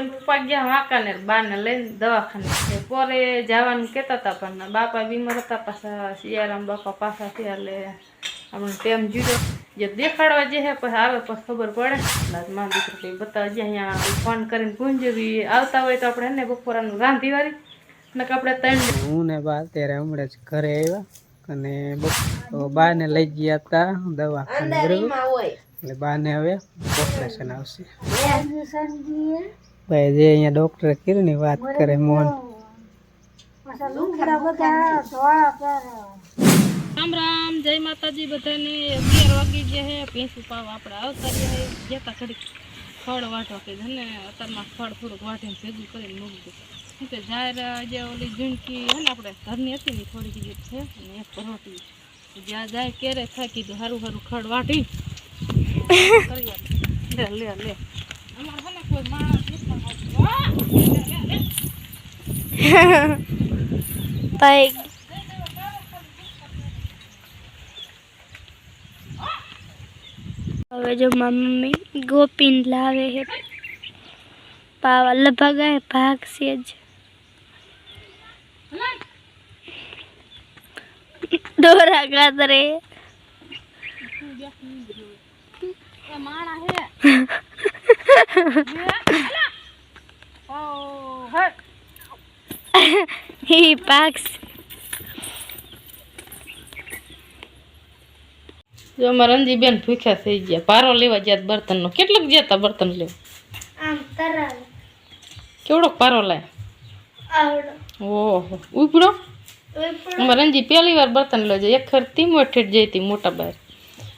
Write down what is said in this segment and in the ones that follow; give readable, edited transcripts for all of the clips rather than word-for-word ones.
પોરે પપ્પા ગયા વાંકાનેર બાને લઈને દવાખાને પોરે જવાનું કહેતા હતા પણ બાપા બીમાર હતા પાછા સિયારામ બાપા પાછા થયા એટલે આપણે ટેમ જીડો જે દેખાડવા જે હે પછી આવે પછી ખબર પડે એટલે મારા દીકરો કંઈ બતાવવા જાય અહીંયા ફોન કરીને પૂંજવી આવતા હોય તો આપણે એને બપોરાનું રાંધી વાળી ને આપણે ત્રણ હું ને બા અત્યારે હમણાં જ ઘરે આવ્યા અને બા ને લઈ ગયા હતા દવાખાને બરાબર એટલે બાને હવે ઓપરેશન આવશે ભાઈ જે અહીંયા ડોક્ટરે કીધું ને વાત કરે મોહન રામ રામ જય માતાજી બધાને 11 વાગી ગયા હે ભેંસું પાવા આપણે આવતા રહ્યા જતા ઘડીક ફળ વાટવા કે ને અત્યારમાં ફળ થોડુંક વાટીને ભેગું કરીને મૂકી દે કે જાહેર જે ઓલી ઝૂંકી હે ને આપણે ઘરની હતી ને થોડીક જે છે અને એક પરોટી જ્યાં જાય ક્યારે થાય કીધું સારું સારું ખડ વાટી લે લે લે અમારે હે ને કોઈ માણસ ભાઈ હવે જો મમ્મી ગોપીન લાવે હે પાવા લભાગાય ભાગશે જ દોરા ગાતરે માણા હે ઓ હે હી પાક્સ જો અમારા રંજીબેન ભૂખ્યા થઈ ગયા પારો લેવા ગયા બર્તનનો કેટલાક ગયા તા બર્તન લેવા આમ તરાવ કેવડોક પારો લાય આવડો ઓહો ઉપડો અમારા રંજી પહેલી વાર બર્તન લેજો એક ખર તીમો ઠેઠ જઈ હતી મોટા બાર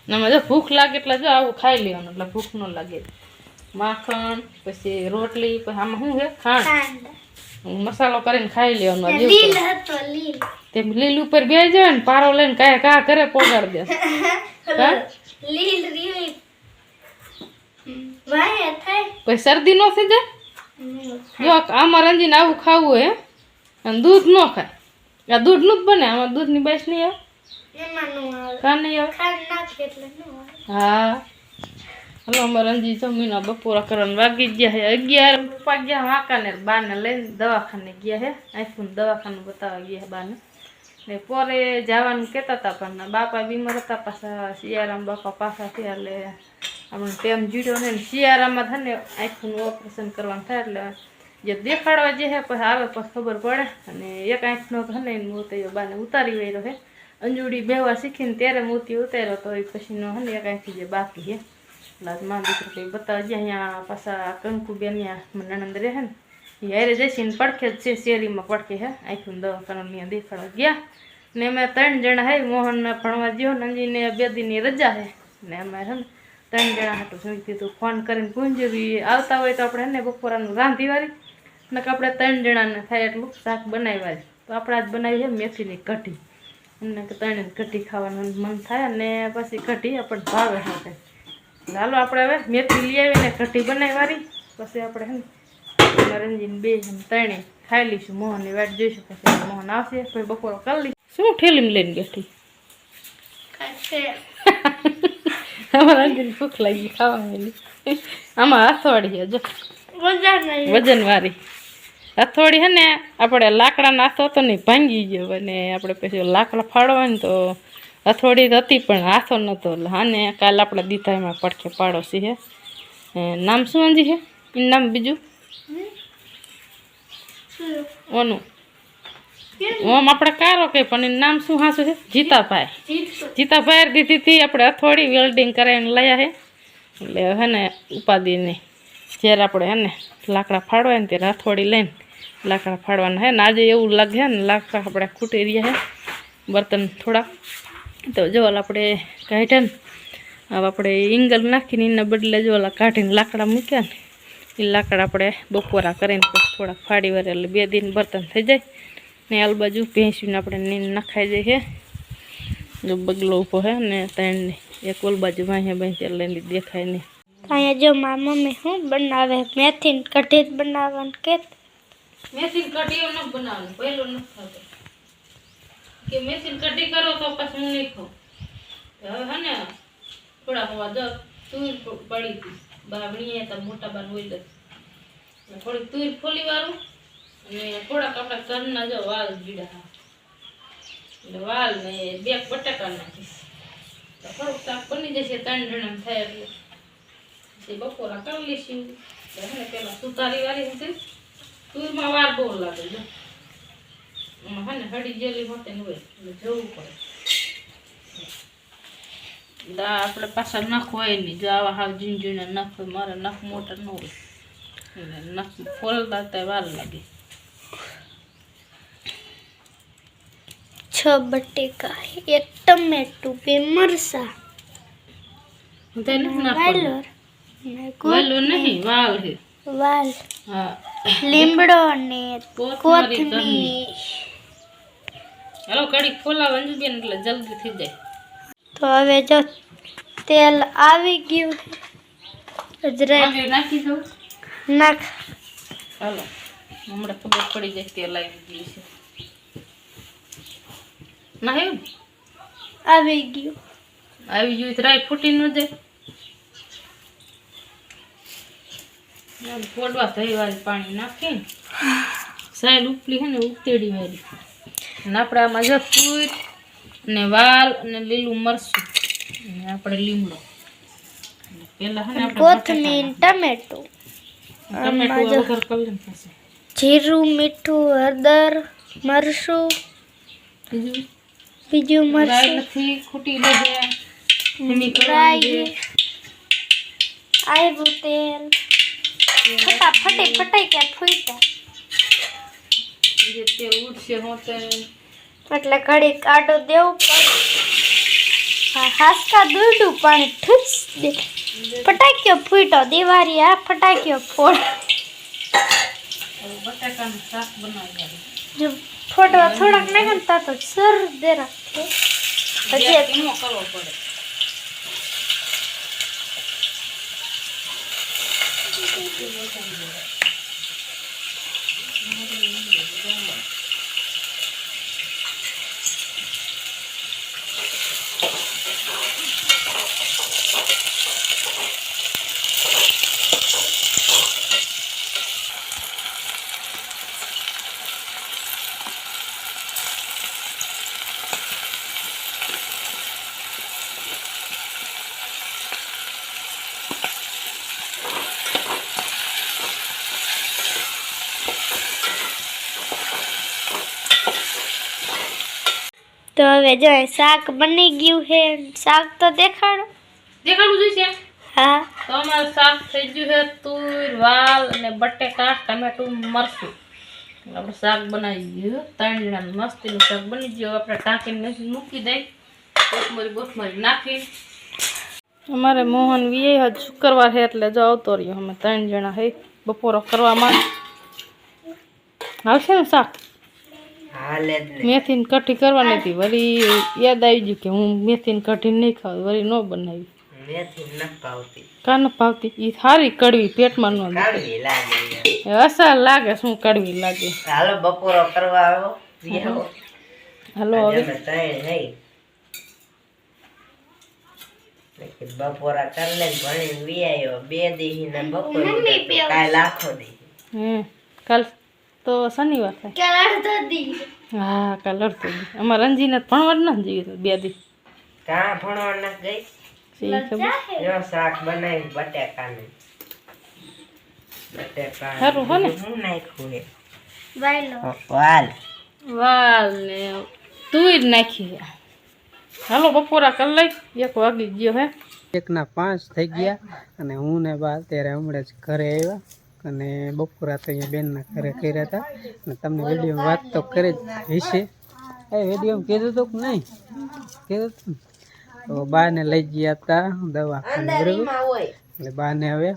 ને અમે જો ભૂખ લાગે એટલે જો આવું ખાઈ લેવાનું એટલે ભૂખ ન લાગે માખણ પછી રોટલી પછી આમાં શું છે ખાંડ મસાલો કરીને ખાઈ લેવાનું લીલ હતો લીલ તેમ લીલ ઉપર બેસી જાય ને પારો લઈને કાંઈ કા કરે પોગાડ દે લીલ રીવી વાય થાય પછી શરદી નો થઈ જાય જો આમાં રંજીને આવું ખાવું હે અને દૂધ ન ખાય આ દૂધનું જ બને આમાં દૂધની બાઈસ નહીં આવે એમાં નો આવે ખાંડ નહીં આવે ખાંડ નાખે એટલે નો આવે હા હલો અમારે રંજી જમીના બપોરા કરવાનું વાગી ગયા હે 11 પપ્પા ગયા વાંકાનેર બાને લઈને દવાખાને ગયા હે આખું દવાખાનું બતાવવા ગયા બાને ને પોરે જવાનું કહેતા હતા પણ બાપા બીમાર હતા પાછા સિયારામ બાપા પાછા થયા એટલે આપણે ટેમ જીડ્યો ને સિયારામાં થાય ને આંખનું ઓપરેશન કરવાનું થાય એટલે જે દેખાડવા જે હે પછી આવે પછી ખબર પડે અને એક આંખનો છે ને મોતિયો બાને ઉતારી વળ્યો હે અંજુડી બેહવા શીખીને ત્યારે મોતી ઉતાર્યો તો એ પછીનો હે ને એક આંખી જે બાકી હે એટલે મારા દીકરો કંઈ બતાવવા જાય અહીંયા પાછા કંકુબેન નણંદ રહે ને એ હારે જઈશીને પડખે જ છે શેરીમાં પડખે હે આંખનું દવાખાનું દેખાડવા ગયા ને અમે 3 જણા હે મોહનને ભણવા ગયો નંજીને 2 દીની રજા હે ને અમે હે ને 3 જણા હાટું જોઈ દીધું ફોન કરીને પૂંજવી આવતા હોય તો આપણે એને બપોરાનું રાંધી વાળી ને આપણે 3 જણાને થાય એટલું શાક બનાવી તો આપણે આજ બનાવી છે મેથીની કઢી એમને 3 કઢી ખાવાનું મન થાય ને પછી કઢી આપણને ભાવે સાથે ચાલો આપણે હવે મેથી લઈ આવીને કઢી બનાવી વાળી પછી આપણે હે રંજીને 2 3 ખાઈ લઈશું મોહનની વાટ જોઈશું પછી મોહન આવશે પછી બપોરો કરી લઈશું શું ઠેલીમાં લઈને બેઠી અમારા રંજીને ભૂખ લાગી ખાવા મેલી આમાં હથોડી છે જો વજન વાળી હથોડી હે ને આપણે લાકડાનો હાથો હતો ને ભાંગી ગયો અને આપણે પછી લાકડા ફાડવા ને તો હથોડી હતી પણ હાથો નહોતો હાને કાલ આપણે દીધા એમાં પડખે પાડોશી હે નામ શું અંજી છે એનું નામ બીજું ઓનું ઓમ આપણે કારો કે પણ એનું નામ શું હાસું છે જીતાભાઈ દીધી હતી આપણે હથોડી વેલ્ડિંગ કરાવીને લાયા હે એટલે હે ને ઉપાધિ નહીં જ્યારે આપણે હે ને લાકડા ફાડવાય ને ત્યારે હથોડી લઈને લાકડા ફાડવાના હે ને આજે એવું લાગે ને લાકડા આપણે ખૂટી રહ્યા હે બર્તન થોડા તો જો આપણે કાઢ્યા ને હવે આપણે ઇંગલ નાખીને એના બદલે જો કાઢીને લાકડા મૂક્યા ને એ લાકડા આપણે બપોરા કરીને પછી થોડાક ફાડી વાર એટલે 2 દિન બર્તન થઈ જાય ને આલ બાજુ ભેંસીને આપણે નીંદ નખાઈ જાય છે જો બગલો ઊભો હે ને 3 એક ઓલ બાજુ વાંહ્યા બેસી લઈને દેખાય નહીં અહીંયા જો મારી મમ્મી શું બનાવે મેથીની કઢી જ બનાવવાનું કે મેથીની કઢીઓ ન બનાવવાનું પહેલું ન ખાતો કે મેથીની કઢી કરો તો પછી હું નહીં ખાઉં હવે હે ને થોડા હોવા દો તું પડી હતી બાવણીએ તો મોટા બાર હોય દે થોડીક તુર ફોલી વાળું અને થોડાક આપણા ઘરના જો વાલ જીડા એટલે વાલ ને 2 બટાકા નાખીશ તો થોડુંક શાક બની જશે 3 જણા થાય એટલે પછી બપોરા કરી લઈશું પેલા સુતારી વાળી હતી તુરમાં વાર બહુ લાગે જો હે ને હળી જેલી હોતે ને હોય એટલે જવું પડે દા આપણે પાછા નખ હોય નહીં જો આવા હાવ ઝીણઝીણા નખ હોય મારા નખ મોટા ન હોય એટલે નખ ફોલતા ત્યાં વાર લાગે 6 બટેકા 1 ટમેટું 2 મરસા તેને નાખવાનું વાલો નહીં વાલ છે વાલ હા લીમડો ને કોથમીર હાલો કડી ફોલાવાનું બેન એટલે જલ્દી થઈ જાય તો હવે જો તેલ આવી ગયું અજરાય નાખી દઉં નાખ હાલો હમણાં ખબર પડી જાય તેલ આવી ગયું છે ના હે આવી ગયું તો રાઈ ફૂટી ન જાય ફોડવા થઈ વાળી પાણી નાખીને સાઈલ ઉપલી છે ને ઉતેડી વાળી અને આપણે આમાં જો તુર ને વાલ અને લીલું મરચું અને આપણે લીમડો પેલા છે ને કોથમીર ટમેટું વગર કલર થશે જીરું મીઠું હળદર મરચું બીજું મરચું નથી ખૂટી લેજે આવ્યું તેલ ફટાફટી ફટાઈ ગયા ફૂટા જે તેલ ઉડશે હોતે એટલે ઘડી કાઢો દેવું પડે હાસકા દૂધું પાણી ઠૂસ દે ફટાક્યો ફૂટો દિવાળી આ ફટાક્યો ફોડ બટાકાનું શાક બનાવી જો ફોટો થોડાક નાખતા તો સર દે રાખે હજી ધીમો કરવો પડે તો હવે જો શાક બની ગયું છે શાક તો દેખાડો દેખાડું જોઈશે હા તો અમારું શાક થઈ ગયું છે તુર વાલ અને બટેકા ટમેટું મરચું આપણે શાક બનાવી ગયું 3 જણાનું મસ્તીનું શાક બની ગયું આપણે ટાંકીને મૂકી દઈ બોથમરી નાખી અમારે મોહન વીએ આજ શુક્રવાર છે એટલે જો આવતો રહ્યો અમે 3 જણા હે બપોરો કરવામાં આવશે ને શાક મેથીની કઢી કરવાની હતી વળી યાદ આવી ગયું કે હું મેથીની કઢી નહીં ખાવ વળી ન બનાવી કા ન ભાવતી એ સારી કડવી પેટમાં ન અસર લાગે શું કડવી લાગે હાલો બપોરો કરવા આવો હાલો હવે બપોરા કરી લે ભણીને વી આવ્યો 2 દી ને બપોર કાલ આખો દી કાલ તો શનિવાર થાય હા કાલ અડધો દી અમારે રંજીને ભણવા ના જઈએ 2 દી કા ભણવા ના ગઈ જો શાક બનાવી બટેકાનું સારું હો ને હું નાખ્યું હે વાયલો વાલ ને તુર નાખી હાલો બપોરા કરી લઈ 1 વાગી ગયો હે 1:05 થઈ ગયા અને હું ને બા અત્યારે હમણાં જ ઘરે આવ્યા અને બપોરા તો અહીંયા બેનના ઘરે કર્યા હતા અને તમને વિડીયોમાં વાત તો કરે જ હશે એ વિડીયોમાં કીધું હતું કે નહીં કીધું હતું તો બાને લઈ ગયા હતા દવાખાને બરાબર એટલે બાને હવે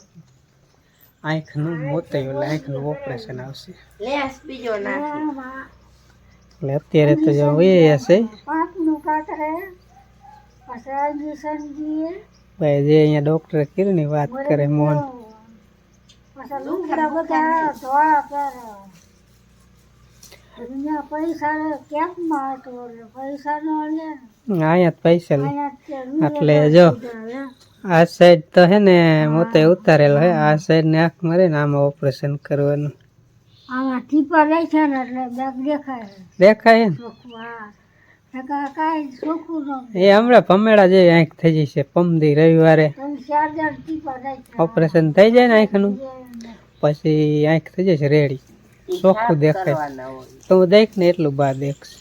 આંખનું મોતિયું એટલે આંખનું ઓપરેશન આવશે એટલે અત્યારે તો જો એ હશે ભાઈ જે અહીંયા ડોક્ટરે કર્યું ને વાત કરે મોહન અહીંયા જ પૈસા લે એટલે જો આ સાઈડ તો હે ને મોતે ઉતારેલો હે આ સાઈડ ને આંખ મારે ને આમાં ઓપરેશન કરવાનું દેખાય ને એ હમણાં ભમેડા જેવી આંખ થઈ જશે પમદી રવિવારે ઓપરેશન થઈ જાય ને આંખનું પછી આંખ થઈ જશે રેડી ચોખ્ખું દેખાય તો હું દેખ ને એટલું બહાર દેખશ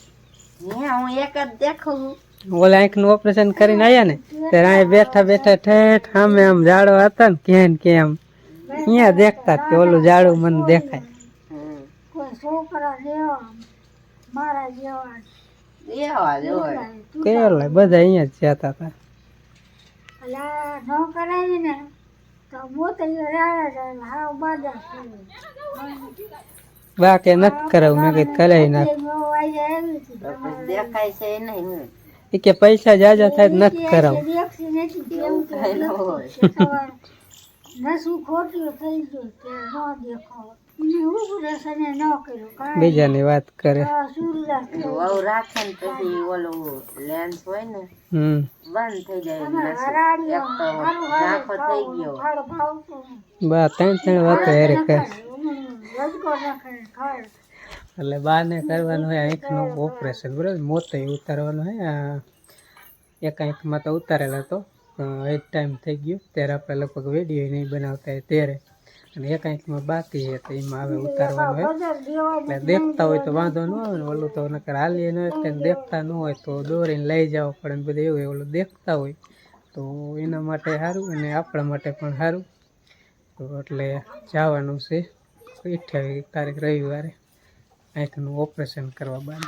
હું એક જ દેખું ઓલા આંખનું ઓપરેશન કરીને આવ્યા ને ત્યારે અહીંયા બેઠા બેઠા ઠેઠ સામે આમ ઝાડો હતા ને ક્યાં ને ક્યાં આમ અહીંયા દેખતા કે ઓલું ઝાડું મને દેખાય કેવલા બધા અહીંયા જ જતા હતા બા કે નથી કરાવું મેં કઈ કરાવી નાખ દેખાય છે નહીં એ કે પૈસા જાજા થાય નથી કરાવું બીજાની વાત કરે વહુ રાખે ને પછી ઓલું લેન્સ હોય ને બંધ થઈ જાય એક તો ઝાંખો થઈ ગયો બા ત્રણ વાતો હેરે કરે એટલે બાને કરવાનું હોય આંખનું ઓપરેશન બરાબર મોતે ઉતારવાનું હોય એક આંખમાં તો ઉતારેલો હતો એક ટાઈમ થઈ ગયો ત્યારે આપણે લગભગ વિડીયો નહીં બનાવતા ત્યારે અને એક આંખમાં બાકી છે તો એમાં હવે ઉતારવાનું હોય એટલે દેખતા હોય તો વાંધો ન આવે ને ઓલું તો નકર હાલીએ ન એટલે દેખતા ન હોય તો દોરીને લઈ જવા પડે ને બધું એવું ઓલું દેખતા હોય તો એના માટે સારું અને આપણા માટે પણ સારું તો એટલે જવાનું છે 28 તારીખ રવિવારે આંખનું ઓપરેશન કરવા બાદ